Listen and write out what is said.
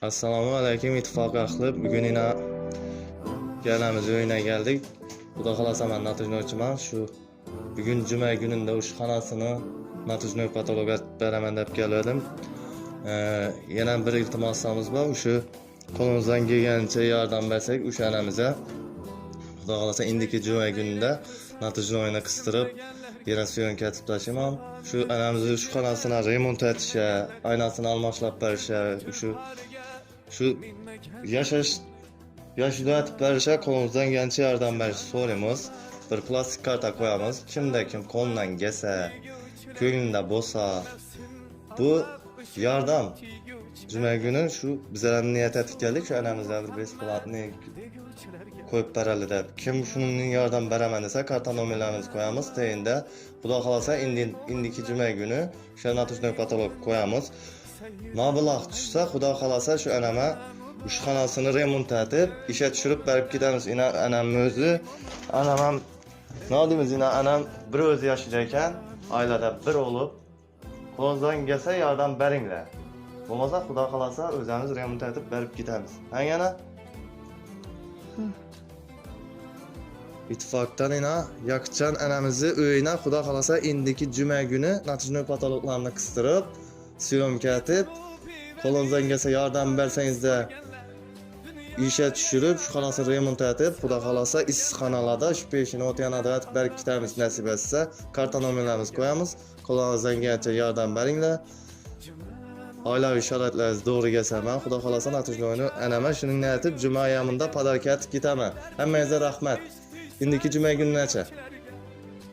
Assalomu alaykum ittifoq ahli. Bugun yana galamiz o'yina geldik. Xudo xolasa men natijnochiman. Shu bugun juma gününde ushxonasini natijnoy patologa beraman deb keldim. Yana bir iltimosimiz bor. Shu qo'limizdan kelgancha yordam bersak o'sha anamizga. Xudo xolasa indiki juma gününde natijnoyni qistirib yana syomka etib tashiman. Shu anamizni ushxonasini remont etishga, aynasini almashlab berishga, shu yaşıda etib berishga qo'limizdan kelgancha yordam berishni so'raymiz. Bir plastik karta qo'yamiz. Kimda kim qo'ldan kelsa, ko'nglida bo'lsa, bu yordam juma kuni shu bizlar niyat etib keldik. Shu anamizga bir besplatni qo'yib beradi deb. Kim shuningning yordam beraman desa, karta nomerlarimizni qo'yamiz. Teyinda Xudo xolasa indiki juma kuni shu natijnoy patolog qo'yamiz. Mablag' tushsa, Xudo xolasa shu anama ushxonasini remont etib, ishga tushirib berib ketamiz. Anam o'zi, anam ham nodimiz, anam bir o'zi yashar ekan, oilada bir bo'lib, qo'ldan kelsa yordam beringlar. Bo'lmasa Xudo xolasa o'zimiz remont etib berib ketamiz. Hangana? İttifaktan yakcan anamizni uyina Xudo xolasa indiki juma kuni natijnoy patologlarni qistirib, syomka etib, qo'lingizdan kelsa yordam bersangizda ishga tushirib, shu xonasini remont etib, Xudo xolasa issiqxonalarda shu peshini o'tganada etib berib ketamiz nasib etsa, karta nomerlarimizni qo'yamiz. Qo'lingizdan kelgancha yordam beringlar. Oilaviy sharoitlaringiz to'g'ri kelsa, men Xudo xolasa natijnoyni anama shuningni aytib, juma yomida podarka etib ketaman. Hammangizga rahmat. Indiki juma kuni necha?